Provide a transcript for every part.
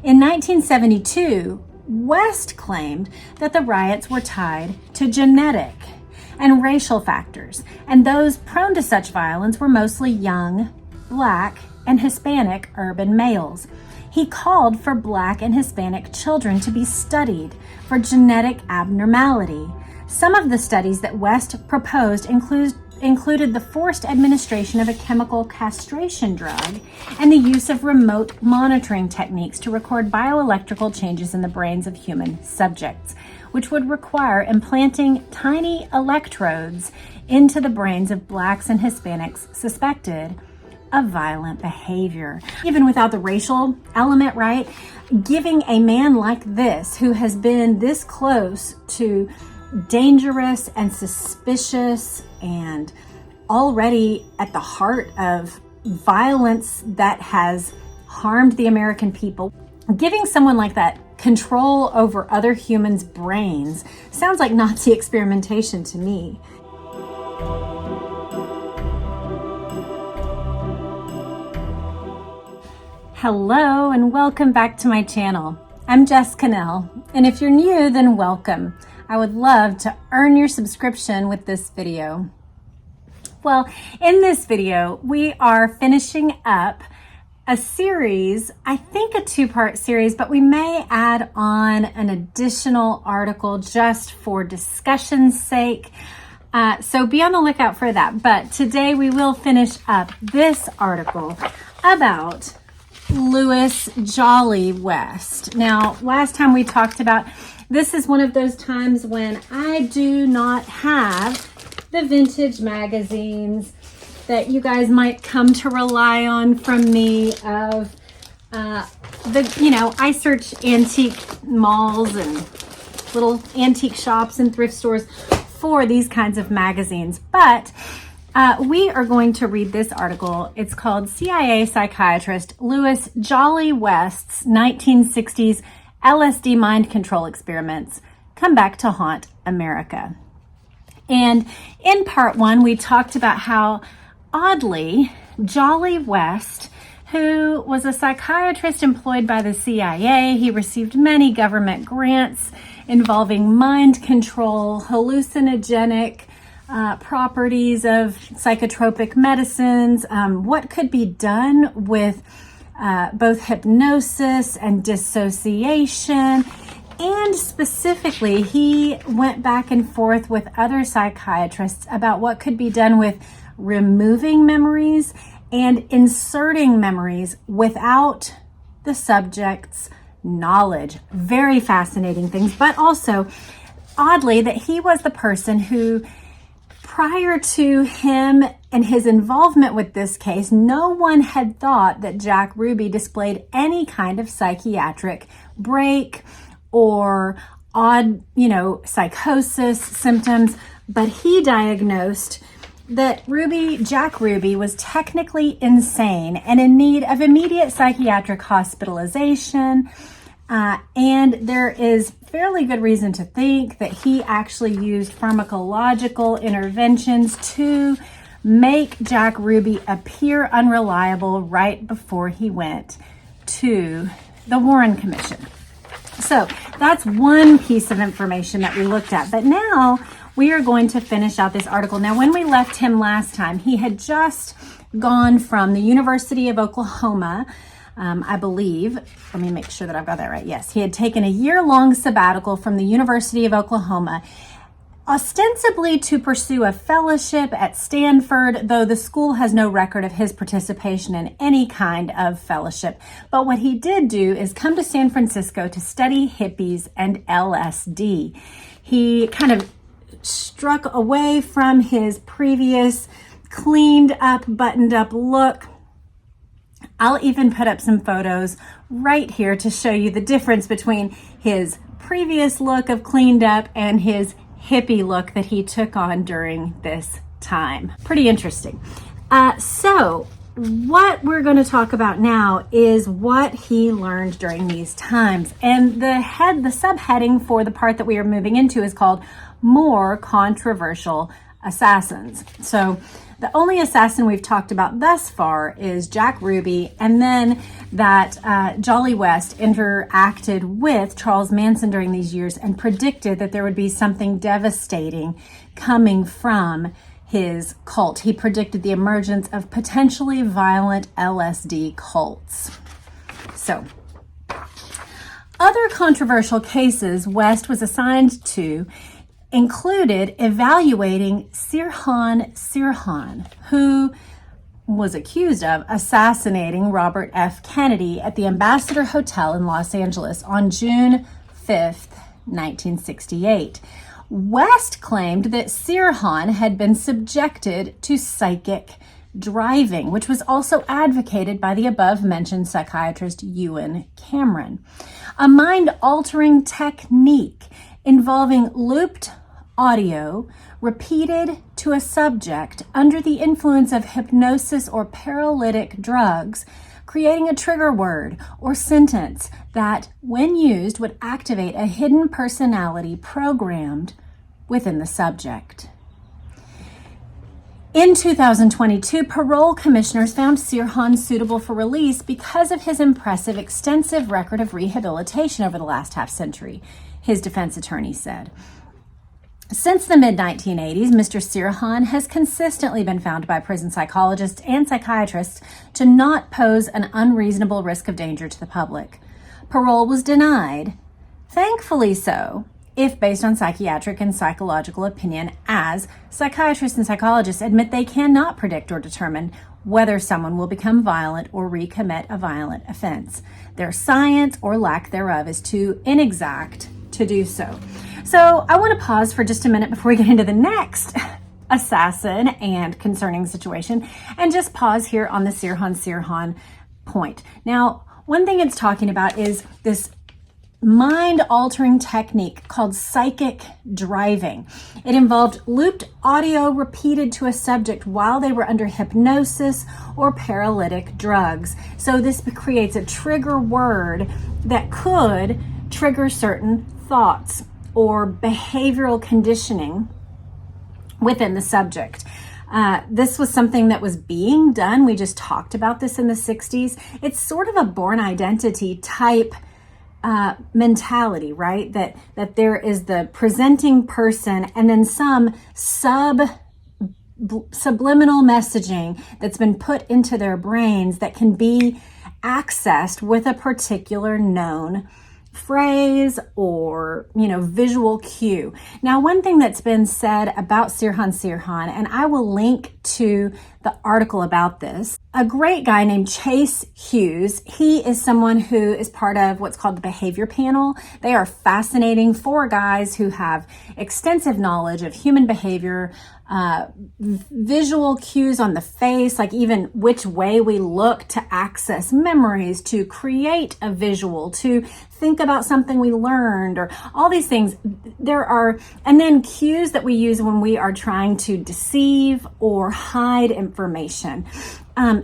In 1972, West claimed that the riots were tied to genetic and racial factors, and those prone to such violence were mostly young, Black, and Hispanic urban males. He called for Black and Hispanic children to be studied for genetic abnormality. Some of the studies that West proposed included the forced administration of a chemical castration drug and the use of remote monitoring techniques to record bioelectrical changes in the brains of human subjects, which would require implanting tiny electrodes into the brains of Blacks and Hispanics suspected of violent behavior. Even without the racial element, right? Giving a man like this, who has been this close to dangerous and suspicious and already at the heart of violence that has harmed the American people, giving someone like that control over other humans' brains sounds like Nazi experimentation to me. Hello and welcome back to my channel. I'm Jess Cannell, and if you're new, then welcome. I would love to earn your subscription with this video. Well, in this video, we are finishing up a series, I think a two-part series, but we may add on an additional article just for discussion's sake. So be on the lookout for that. But today we will finish up this article about Louis Jolly West. Now, last time we talked about, this is one of those times when I do not have the vintage magazines that you guys might come to rely on from me of I search antique malls and little antique shops and thrift stores for these kinds of magazines. But we are going to read this article. It's called CIA Psychiatrist Louis Jolly West's 1960s LSD Mind Control Experiments Come Back to Haunt America. And in part one, we talked about how, oddly, Jolly West, who was a psychiatrist employed by the CIA, he received many government grants involving mind control, hallucinogenic properties of psychotropic medicines, what could be done with both hypnosis and dissociation. And specifically, he went back and forth with other psychiatrists about what could be done with removing memories and inserting memories without the subject's knowledge. Very fascinating things, but also, oddly, that he was the person who, prior to him and his involvement with this case, no one had thought that Jack Ruby displayed any kind of psychiatric break or odd, psychosis symptoms, but he diagnosed that Jack Ruby was technically insane and in need of immediate psychiatric hospitalization. And there is fairly good reason to think that he actually used pharmacological interventions to make Jack Ruby appear unreliable right before he went to the Warren Commission. So that's one piece of information that we looked at. But now we are going to finish out this article. Now, when we left him last time, he had just gone from the University of Oklahoma, I believe. Let me make sure that I've got that right. Yes, he had taken a year-long sabbatical from the University of Oklahoma, ostensibly to pursue a fellowship at Stanford, though the school has no record of his participation in any kind of fellowship. But what he did do is come to San Francisco to study hippies and LSD. He kind of struck away from his previous cleaned up, buttoned up look. I'll even put up some photos right here to show you the difference between his previous look of cleaned up and his hippie look that he took on during this time. Pretty interesting. So what we're going to talk about now is what he learned during these times. And the subheading for the part that we are moving into is called More Controversial Assassins. So The only assassin we've talked about thus far is Jack Ruby, and then that Jolly West interacted with Charles Manson during these years and predicted that there would be something devastating coming from his cult. He predicted the emergence of potentially violent LSD cults. So, other controversial cases West was assigned to included evaluating Sirhan, who was accused of assassinating Robert F. Kennedy at the Ambassador Hotel in Los Angeles on June 5th, 1968. West claimed that Sirhan had been subjected to psychic driving, which was also advocated by the above-mentioned psychiatrist Ewan Cameron, a mind-altering technique involving looped audio repeated to a subject under the influence of hypnosis or paralytic drugs, creating a trigger word or sentence that, when used, would activate a hidden personality programmed within the subject. In 2022, parole commissioners found Sirhan suitable for release because of his impressive, extensive record of rehabilitation over the last half-century, his defense attorney said. Since the mid-1980s, Mr. Sirhan has consistently been found by prison psychologists and psychiatrists to not pose an unreasonable risk of danger to the public. Parole was denied, thankfully so, if based on psychiatric and psychological opinion, as psychiatrists and psychologists admit they cannot predict or determine whether someone will become violent or recommit a violent offense. Their science or lack thereof is too inexact to do so. So I want to pause for just a minute before we get into the next assassin and concerning situation, and just pause here on the Sirhan point. Now, one thing it's talking about is this mind-altering technique called psychic driving. It involved looped audio repeated to a subject while they were under hypnosis or paralytic drugs. So this creates a trigger word that could trigger certain thoughts or behavioral conditioning within the subject. This was something that was being done. We just talked about this in the 60s. It's sort of a born identity type mentality, right? That there is the presenting person and then some subliminal messaging that's been put into their brains that can be accessed with a particular known phrase or, visual cue. Now, one thing that's been said about Sirhan, and I will link to the article about this, a great guy named Chase Hughes. He is someone who is part of what's called the behavior panel. They are fascinating 4 guys who have extensive knowledge of human behavior, visual cues on the face, like even which way we look to access memories, to create a visual, to think about something we learned, or all these things. And then cues that we use when we are trying to deceive or hide information.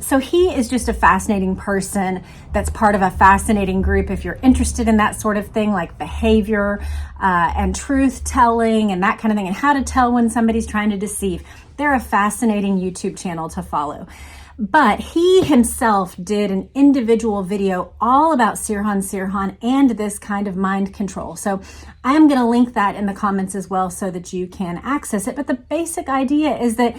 So he is just a fascinating person that's part of a fascinating group. If you're interested in that sort of thing, like behavior and truth telling and that kind of thing, and how to tell when somebody's trying to deceive, they're a fascinating YouTube channel to follow. But he himself did an individual video all about Sirhan and this kind of mind control. So I am going to link that in the comments as well so that you can access it. But the basic idea is that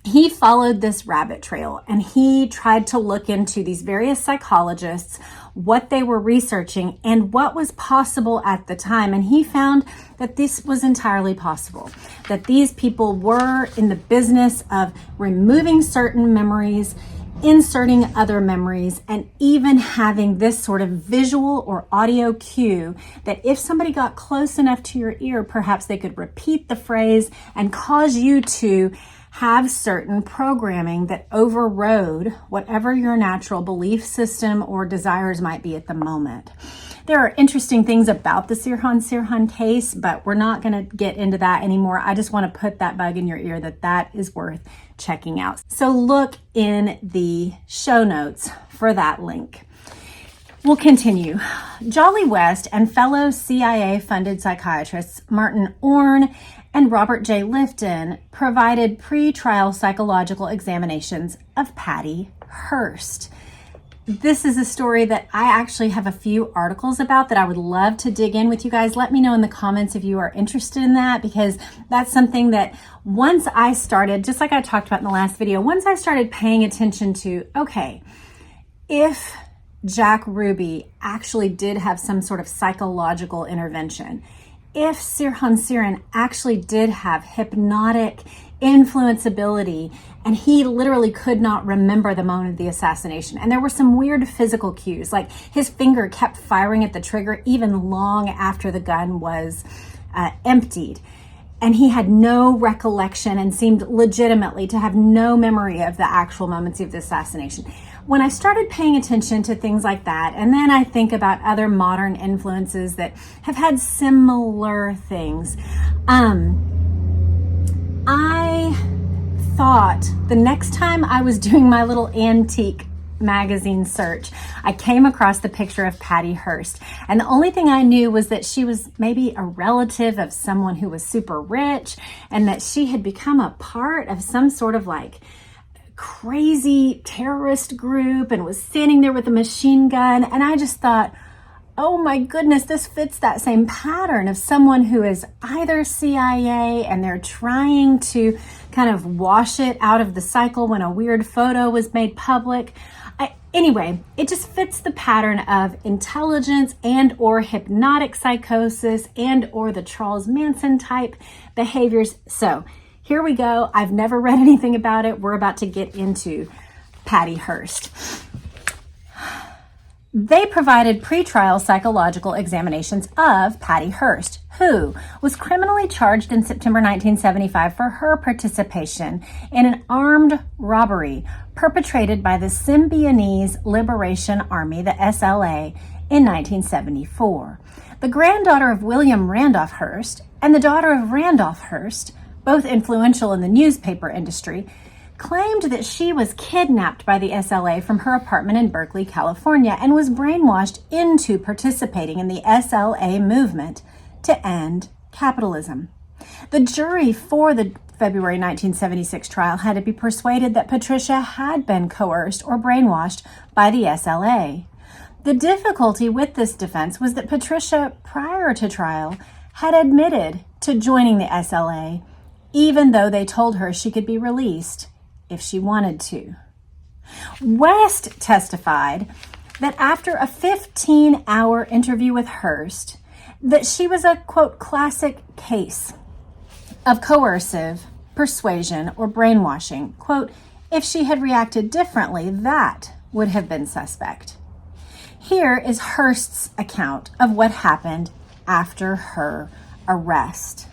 he followed this rabbit trail and he tried to look into these various psychologists, what they were researching and what was possible at the time. And he found that this was entirely possible, that these people were in the business of removing certain memories, inserting other memories, and even having this sort of visual or audio cue that if somebody got close enough to your ear, perhaps they could repeat the phrase and cause you to have certain programming that overrode whatever your natural belief system or desires might be at the moment. There are interesting things about the Sirhan case, but we're not going to get into that anymore. I just want to put that bug in your ear that is worth checking out. So look in the show notes for that link. We'll continue. Jolly West and fellow CIA-funded psychiatrists Martin Orne and Robert J. Lifton provided pre-trial psychological examinations of Patty Hurst. This is a story that I actually have a few articles about that I would love to dig in with you guys. Let me know in the comments if you are interested in that, because that's something that once I started, just like I talked about in the last video, once I started paying attention to, okay, if Jack Ruby actually did have some sort of psychological intervention, if Sirhan actually did have hypnotic influenceability and he literally could not remember the moment of the assassination, and there were some weird physical cues, like his finger kept firing at the trigger even long after the gun was emptied, and he had no recollection and seemed legitimately to have no memory of the actual moments of the assassination. When I started paying attention to things like that, and then I think about other modern influences that have had similar things, I thought the next time I was doing my little antique magazine search, I came across the picture of Patty Hurst. And the only thing I knew was that she was maybe a relative of someone who was super rich, and that she had become a part of some sort of like crazy terrorist group and was standing there with a machine gun. And I just thought, oh my goodness, this fits that same pattern of someone who is either CIA and they're trying to kind of wash it out of the cycle when a weird photo was made public. Anyway, it just fits the pattern of intelligence and or hypnotic psychosis and or the Charles Manson type behaviors. So here we go. I've never read anything about it. We're about to get into Patty Hurst. They provided pretrial psychological examinations of Patty Hurst, who was criminally charged in September 1975 for her participation in an armed robbery perpetrated by the Symbionese Liberation Army, the SLA, in 1974. The granddaughter of William Randolph Hearst and the daughter of Randolph Hearst, both influential in the newspaper industry, claimed that she was kidnapped by the SLA from her apartment in Berkeley, California, and was brainwashed into participating in the SLA movement to end capitalism. The jury for the February 1976 trial had to be persuaded that Patricia had been coerced or brainwashed by the SLA. The difficulty with this defense was that Patricia, prior to trial, had admitted to joining the SLA, even though they told her she could be released if she wanted to. West testified that after a 15-hour interview with Hearst, that she was a, quote, classic case of coercive persuasion or brainwashing. Quote, if she had reacted differently, that would have been suspect. Here is Hearst's account of what happened after her arrest.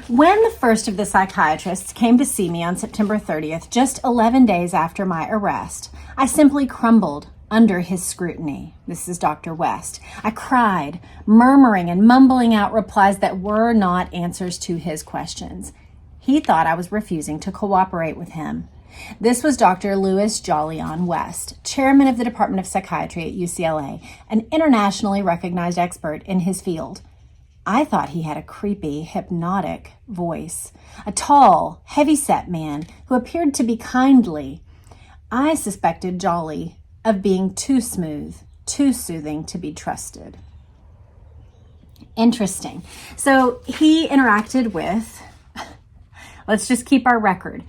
When the first of the psychiatrists came to see me on September 30th, just 11 days after my arrest, I simply crumbled under his scrutiny. This is Dr. West. I cried, murmuring and mumbling out replies that were not answers to his questions. He thought I was refusing to cooperate with him. This was Dr. Louis Jolyon West, chairman of the Department of Psychiatry at UCLA, an internationally recognized expert in his field. I thought he had a creepy, hypnotic voice, a tall, heavy-set man who appeared to be kindly. I suspected Jolly of being too smooth, too soothing to be trusted. Interesting. So he interacted with, let's just keep our record,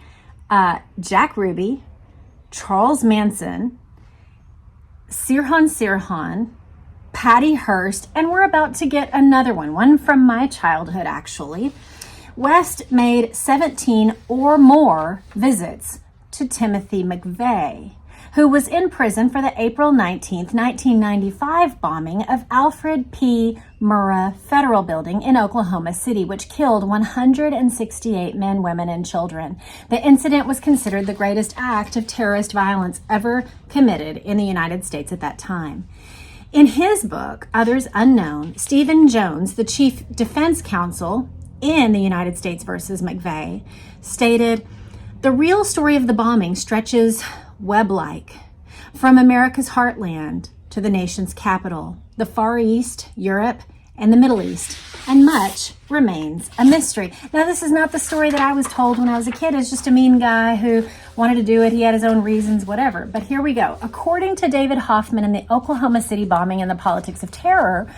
Jack Ruby, Charles Manson, Sirhan, Patty Hurst, and we're about to get another one from my childhood, actually. West made 17 or more visits to Timothy McVeigh, who was in prison for the April 19th, 1995 bombing of Alfred P. Murrah Federal Building in Oklahoma City, which killed 168 men, women, and children. The incident was considered the greatest act of terrorist violence ever committed in the United States at that time. In his book, Others Unknown, Stephen Jones, the chief defense counsel in the United States versus McVeigh, stated, "The real story of the bombing stretches web-like from America's heartland to the nation's capital, the Far East, Europe, and the Middle East, and much remains a mystery. Now, this is not the story that I was told when I was a kid. It's just a mean guy who wanted to do it. He had his own reasons, whatever. But here we go. According to David Hoffman in the Oklahoma City bombing and the politics of terror,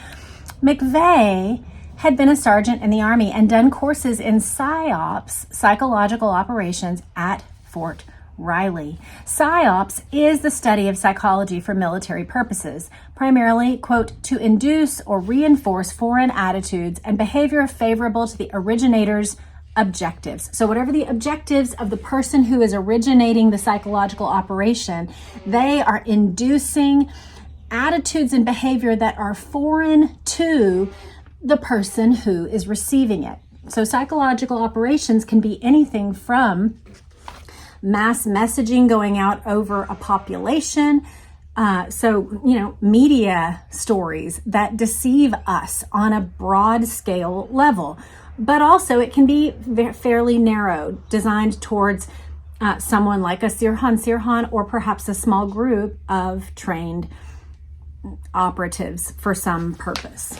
McVeigh had been a sergeant in the Army and done courses in PSYOPs, psychological operations, at Fort Riley. PSYOPs is the study of psychology for military purposes, primarily, quote, to induce or reinforce foreign attitudes and behavior favorable to the originator's objectives. So whatever the objectives of the person who is originating the psychological operation, they are inducing attitudes and behavior that are foreign to the person who is receiving it. So psychological operations can be anything from mass messaging going out over a population. Media stories that deceive us on a broad scale level. But also it can be fairly narrow, designed towards someone like a Sirhan, or perhaps a small group of trained operatives for some purpose.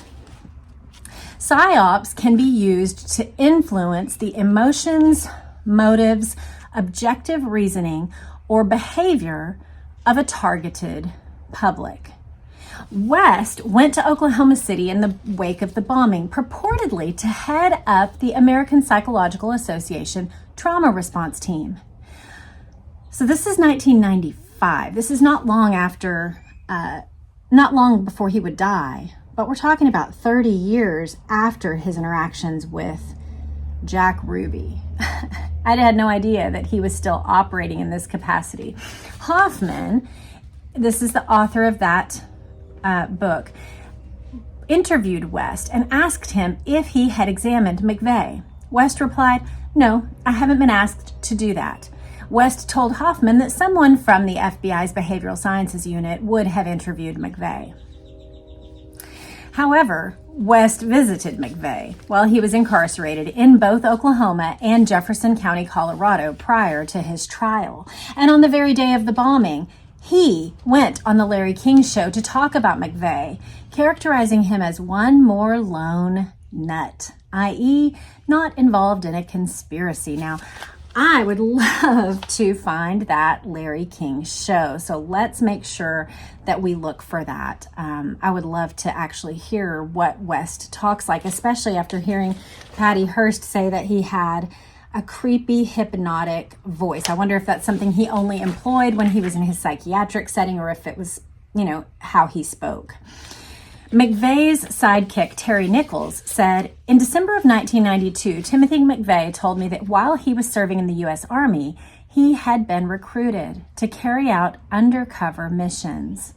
PSYOPs can be used to influence the emotions, motives, objective reasoning, or behavior of a targeted public. West went to Oklahoma City in the wake of the bombing, purportedly to head up the American Psychological Association trauma response team. So this is 1995. This is not long before he would die, but we're talking about 30 years after his interactions with Jack Ruby. I had no idea that he was still operating in this capacity. Hoffman, this is the author of that book, interviewed West and asked him if he had examined McVeigh. West replied, "No, I haven't been asked to do that." West told Hoffman that someone from the FBI's Behavioral Sciences Unit would have interviewed McVeigh. However, West visited McVeigh while he was incarcerated in both Oklahoma and Jefferson County, Colorado, prior to his trial. And on the very day of the bombing, he went on the Larry King Show to talk about McVeigh, characterizing him as one more lone nut, i.e., not involved in a conspiracy. Now, I would love to find that Larry King Show. So let's make sure that we look for that. I would love to actually hear what West talks like, especially after hearing Patty Hurst say that he had a creepy, hypnotic voice. I wonder if that's something he only employed when he was in his psychiatric setting, or if it was, how he spoke. McVeigh's sidekick, Terry Nichols, said, "In December of 1992, Timothy McVeigh told me that while he was serving in the U.S. Army, he had been recruited to carry out undercover missions."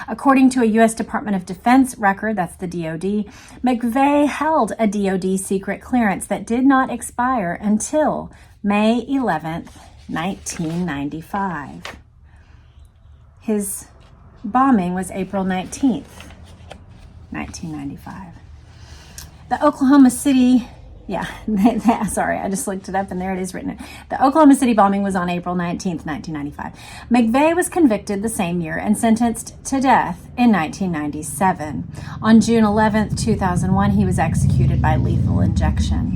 According to a U.S. Department of Defense record, that's the DoD, McVeigh held a DoD secret clearance that did not expire until May 11th, 1995. His bombing was April 19th. 1995. The Oklahoma City, sorry, I just looked it up and there it is written. The Oklahoma City bombing was on April 19th, 1995. McVeigh was convicted the same year and sentenced to death in 1997. On June 11th, 2001, he was executed by lethal injection,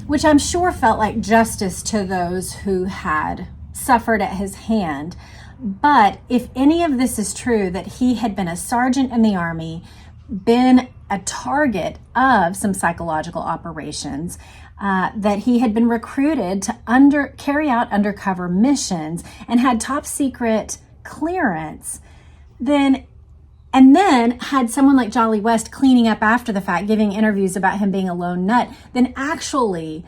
which I'm sure felt like justice to those who had suffered at his hand. But if any of this is true, that he had been a sergeant in the Army, been a target of some psychological operations, that he had been recruited to carry out undercover missions and had top secret clearance, and then had someone like Jolly West cleaning up after the fact, giving interviews about him being a lone nut, then actually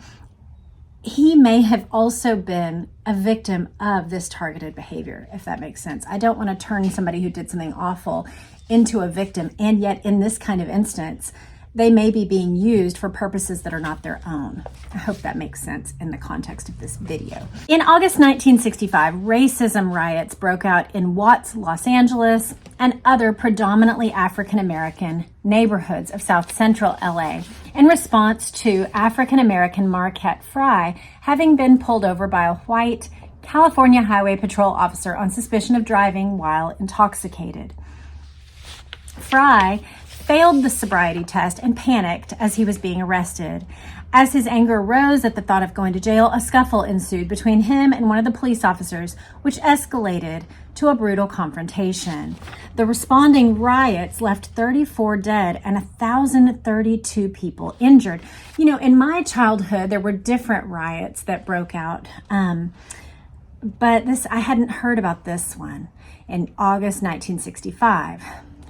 he may have also been a victim of this targeted behavior, if that makes sense. I don't want to turn somebody who did something awful into a victim, and yet in this kind of instance, they may be being used for purposes that are not their own. I hope that makes sense in the context of this video. In August 1965, racism riots broke out in Watts, Los Angeles, and other predominantly African-American neighborhoods of South Central LA in response to African-American Marquette Fry having been pulled over by a white California Highway Patrol officer on suspicion of driving while intoxicated. Fry failed the sobriety test and panicked as he was being arrested. As his anger rose at the thought of going to jail, a scuffle ensued between him and one of the police officers, which escalated to a brutal confrontation. The responding riots left 34 dead and 1,032 people injured. You know, in my childhood, there were different riots that broke out, but I hadn't heard about this one in August 1965.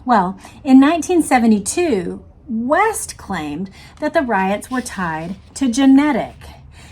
Well, in 1972, West claimed that the riots were tied to genetic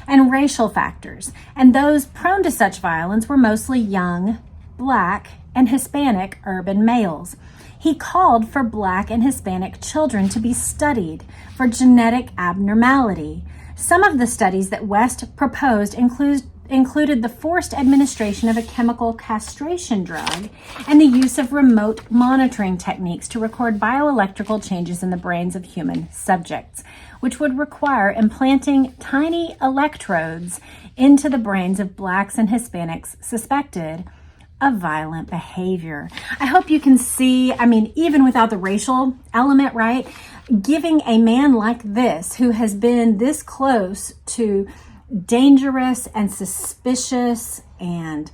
and racial factors, and those prone to such violence were mostly young, Black, and Hispanic urban males. He called for Black and Hispanic children to be studied for genetic abnormality. Some of the studies that West proposed included the forced administration of a chemical castration drug and the use of remote monitoring techniques to record bioelectrical changes in the brains of human subjects, which would require implanting tiny electrodes into the brains of Blacks and Hispanics suspected of violent behavior. I hope you can see, even without the racial element, right? Giving a man like this, who has been this close to dangerous and suspicious and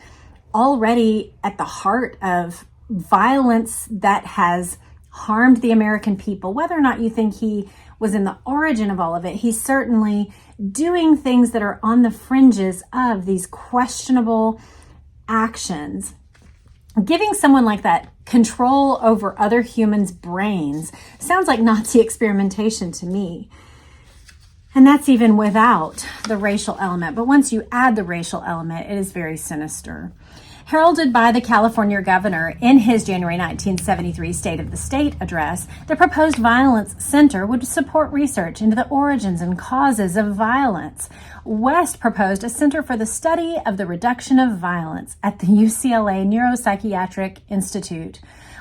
already at the heart of violence that has harmed the American people, whether or not you think he was in the origin of all of it, he's certainly doing things that are on the fringes of these questionable actions. Giving someone like that control over other humans' brains sounds like Nazi experimentation to me. And that's even without the racial element. But once you add the racial element, it is very sinister. Heralded by the California governor in his January 1973 State of the State address, the proposed Violence Center would support research into the origins and causes of violence. West proposed a center for the study of the reduction of violence at the UCLA Neuropsychiatric Institute,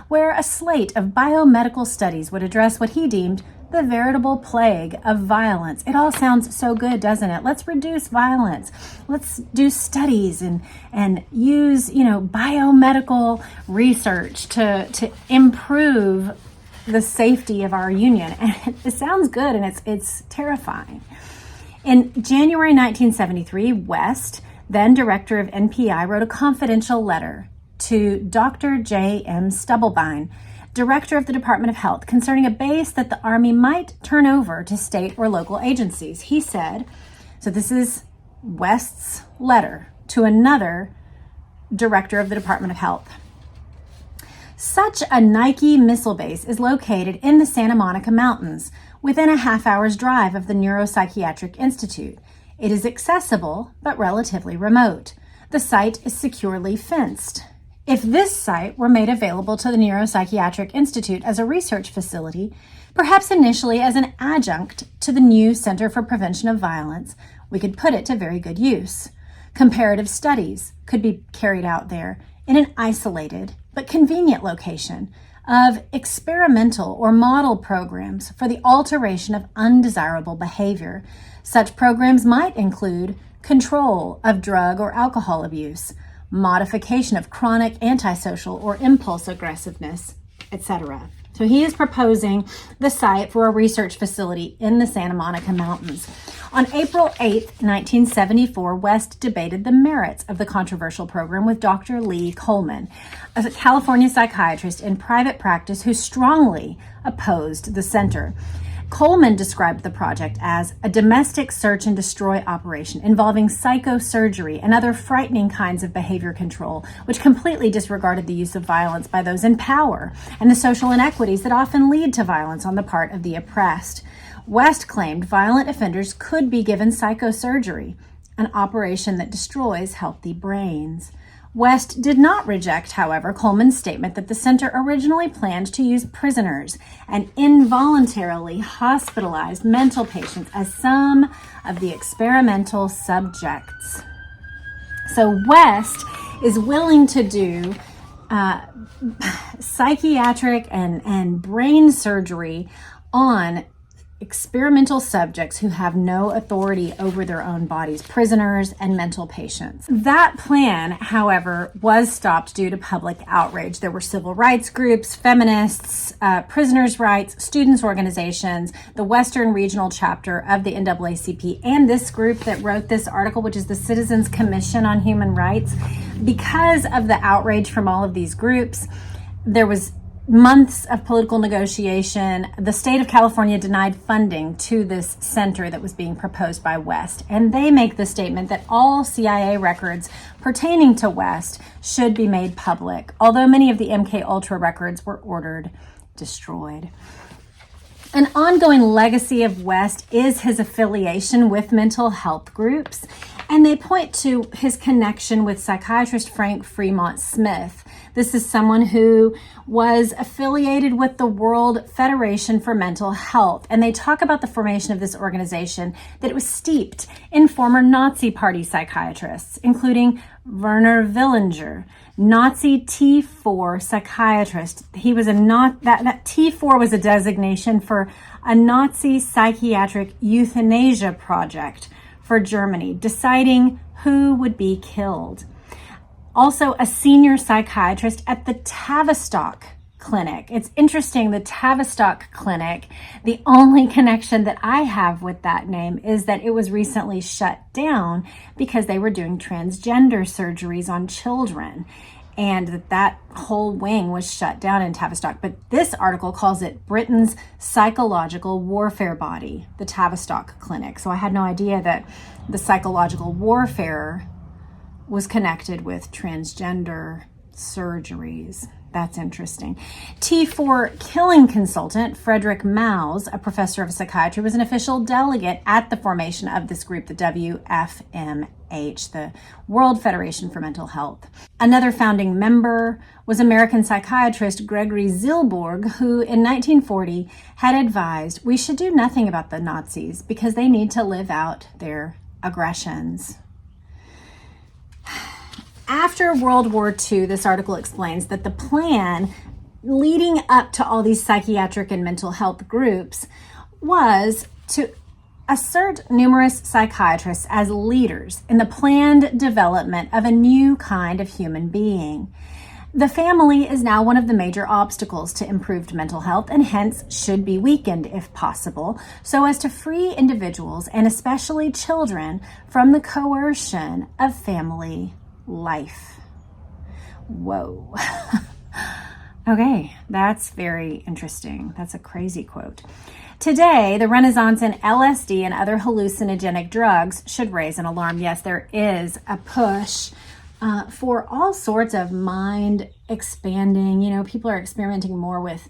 where a slate of biomedical studies would address what he deemed the veritable plague of violence. It all sounds so good, doesn't it? Let's reduce violence. Let's do studies and use, biomedical research to improve the safety of our union. And it sounds good, and it's terrifying. In January 1973, West, then director of NPI, wrote a confidential letter to Dr. J.M. Stubblebine, director of the Department of Health, concerning a base that the Army might turn over to state or local agencies. He said, so this is West's letter to another director of the Department of Health. Such a Nike missile base is located in the Santa Monica Mountains, within a half-hour's drive of the Neuropsychiatric Institute. It is accessible, but relatively remote. The site is securely fenced. If this site were made available to the Neuropsychiatric Institute as a research facility, perhaps initially as an adjunct to the new Center for Prevention of Violence, we could put it to very good use. Comparative studies could be carried out there in an isolated but convenient location of experimental or model programs for the alteration of undesirable behavior. Such programs might include control of drug or alcohol abuse, modification of chronic antisocial or impulse aggressiveness, etc. So he is proposing the site for a research facility in the Santa Monica Mountains. On April 8, 1974, West debated the merits of the controversial program with Dr. Lee Coleman, a California psychiatrist in private practice who strongly opposed the center. Coleman described the project as a domestic search and destroy operation involving psychosurgery and other frightening kinds of behavior control, which completely disregarded the use of violence by those in power and the social inequities that often lead to violence on the part of the oppressed. West claimed violent offenders could be given psychosurgery, an operation that destroys healthy brains. West did not reject, however, Coleman's statement that the center originally planned to use prisoners and involuntarily hospitalized mental patients as some of the experimental subjects. So West is willing to do psychiatric and brain surgery on experimental subjects who have no authority over their own bodies, prisoners and mental patients. That plan, however, was stopped due to public outrage. There were civil rights groups, feminists, prisoners' rights, students' organizations, the Western Regional Chapter of the NAACP, and this group that wrote this article, which is the Citizens Commission on Human Rights. Because of the outrage from all of these groups, there was months of political negotiation. The state of California denied funding to this center that was being proposed by West. And they make the statement that all CIA records pertaining to West should be made public, although many of the MK Ultra records were ordered destroyed. An ongoing legacy of West is his affiliation with mental health groups, and they point to his connection with psychiatrist Frank Fremont Smith. This is someone who was affiliated with the World Federation for Mental Health, and they talk about the formation of this organization, that it was steeped in former Nazi Party psychiatrists, including Werner Villinger, Nazi T4 psychiatrist. He was that T4 was a designation for a Nazi psychiatric euthanasia project for Germany, deciding who would be killed. Also a senior psychiatrist at the Tavistock Clinic. It's interesting, the Tavistock Clinic, the only connection that I have with that name is that it was recently shut down because they were doing transgender surgeries on children, and that whole wing was shut down in Tavistock. But this article calls it Britain's psychological warfare body, the Tavistock Clinic. So I had no idea that the psychological warfare was connected with transgender surgeries. That's interesting. T4 killing consultant Frederick Maus, a professor of psychiatry, was an official delegate at the formation of this group, the WFMH, the World Federation for Mental Health. Another founding member was American psychiatrist Gregory Zilborg, who in 1940 had advised we should do nothing about the Nazis because they need to live out their aggressions. After World War II, this article explains that the plan leading up to all these psychiatric and mental health groups was to assert numerous psychiatrists as leaders in the planned development of a new kind of human being. The family is now one of the major obstacles to improved mental health and hence should be weakened if possible, so as to free individuals and especially children from the coercion of family life. Whoa. Okay, that's very interesting. That's a crazy quote. Today, the renaissance in LSD and other hallucinogenic drugs should raise an alarm. Yes, there is a push for all sorts of mind expanding. People are experimenting more with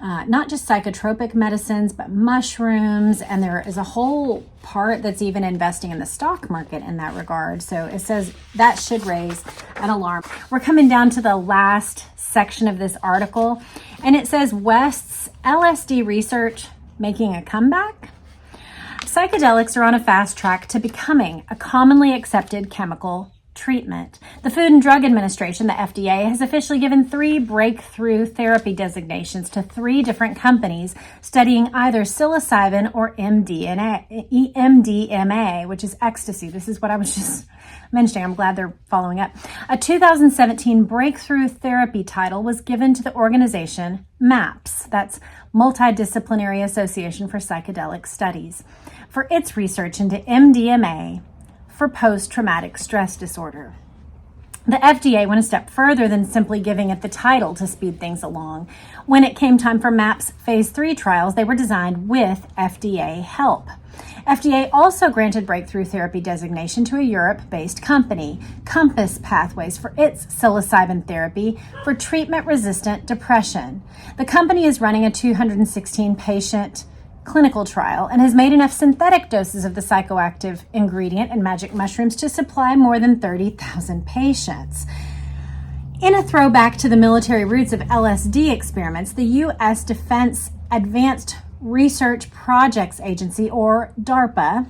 not just psychotropic medicines, but mushrooms. And there is a whole part that's even investing in the stock market in that regard. So it says that should raise an alarm. We're coming down to the last section of this article. And it says West's LSD research making a comeback. Psychedelics are on a fast track to becoming a commonly accepted chemical treatment. The Food and Drug Administration, the FDA, has officially given 3 breakthrough therapy designations to 3 different companies studying either psilocybin or MDMA, which is ecstasy. This is what I was just mentioning. I'm glad they're following up. A 2017 breakthrough therapy title was given to the organization MAPS, that's Multidisciplinary Association for Psychedelic Studies, for its research into MDMA for post-traumatic stress disorder. The FDA went a step further than simply giving it the title to speed things along. When it came time for MAPS Phase 3 trials, they were designed with FDA help. FDA also granted breakthrough therapy designation to a Europe-based company, Compass Pathways, for its psilocybin therapy for treatment-resistant depression. The company is running a 216-patient clinical trial and has made enough synthetic doses of the psychoactive ingredient and magic mushrooms to supply more than 30,000 patients. In a throwback to the military roots of LSD experiments, the U.S. Defense Advanced Research Projects Agency, or DARPA,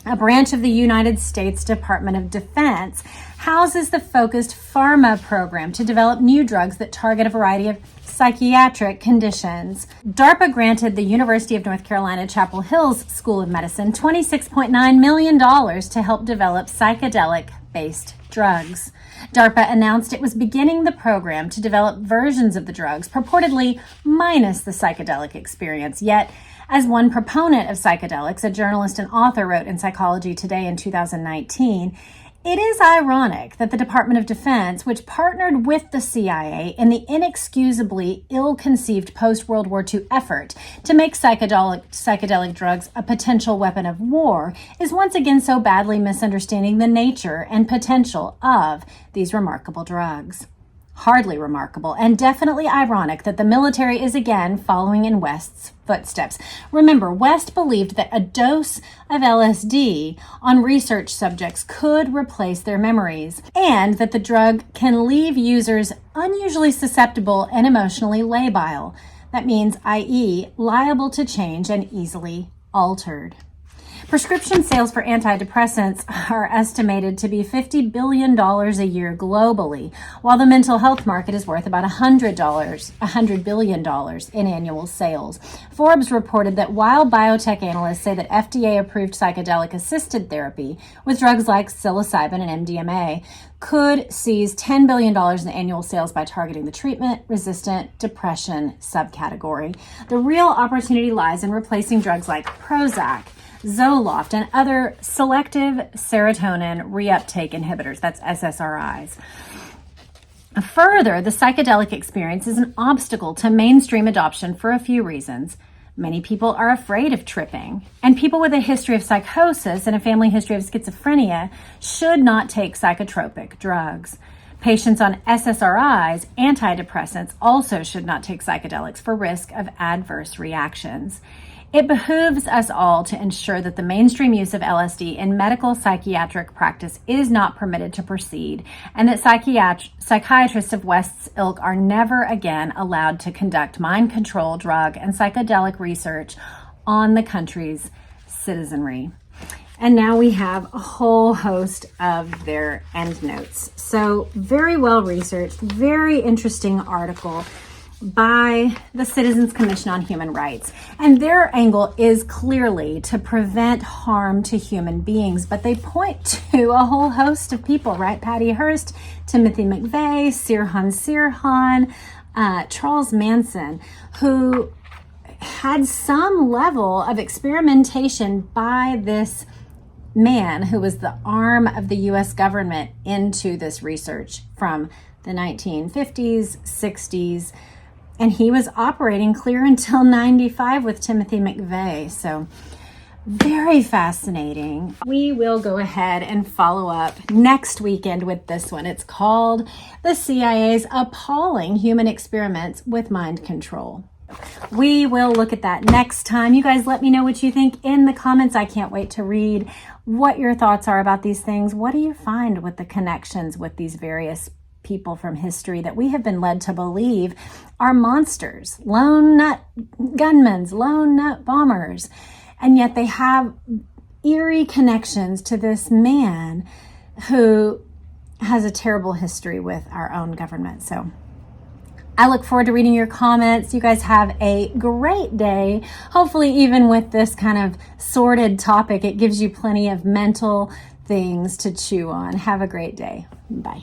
a branch of the United States Department of Defense, houses the focused pharma program to develop new drugs that target a variety of psychiatric conditions. DARPA granted the University of North Carolina Chapel Hill's School of Medicine $26.9 million to help develop psychedelic-based drugs. DARPA announced it was beginning the program to develop versions of the drugs, purportedly minus the psychedelic experience. Yet, as one proponent of psychedelics, a journalist and author, wrote in Psychology Today in 2019, it is ironic that the Department of Defense, which partnered with the CIA in the inexcusably ill-conceived post-World War II effort to make psychedelic drugs a potential weapon of war, is once again so badly misunderstanding the nature and potential of these remarkable drugs. Hardly remarkable, and definitely ironic that the military is again following in West's footsteps. Remember, West believed that a dose of LSD on research subjects could replace their memories, and that the drug can leave users unusually susceptible and emotionally labile. That means, i.e., liable to change and easily altered. Prescription sales for antidepressants are estimated to be $50 billion a year globally, while the mental health market is worth about $100 billion in annual sales. Forbes reported that while biotech analysts say that FDA-approved psychedelic-assisted therapy with drugs like psilocybin and MDMA could seize $10 billion in annual sales by targeting the treatment-resistant depression subcategory, the real opportunity lies in replacing drugs like Prozac, Zoloft, and other selective serotonin reuptake inhibitors, that's SSRIs. Further, the psychedelic experience is an obstacle to mainstream adoption for a few reasons. Many people are afraid of tripping, and people with a history of psychosis and a family history of schizophrenia should not take psychotropic drugs. Patients on SSRIs, antidepressants, also should not take psychedelics for risk of adverse reactions. It behooves us all to ensure that the mainstream use of LSD in medical psychiatric practice is not permitted to proceed, and that psychiatrists of West's ilk are never again allowed to conduct mind control, drug, and psychedelic research on the country's citizenry. And now we have a whole host of their endnotes. So very well researched, very interesting article by the Citizens Commission on Human Rights. And their angle is clearly to prevent harm to human beings, but they point to a whole host of people, right? Patty Hurst, Timothy McVeigh, Sirhan, Charles Manson, who had some level of experimentation by this man who was the arm of the U.S. government into this research from the 1950s, 60s, and he was operating clear until 95 with Timothy McVeigh. So very fascinating. We will go ahead and follow up next weekend with this one. It's called The CIA's Appalling Human Experiments with Mind Control. We will look at that next time. You guys let me know what you think in the comments. I can't wait to read what your thoughts are about these things. What do you find with the connections with these various people from history that we have been led to believe are monsters, lone nut gunmen, lone nut bombers, and yet they have eerie connections to this man who has a terrible history with our own government. So I look forward to reading your comments. You guys have a great day. Hopefully, even with this kind of sordid topic, it gives you plenty of mental things to chew on. Have a great day. Bye.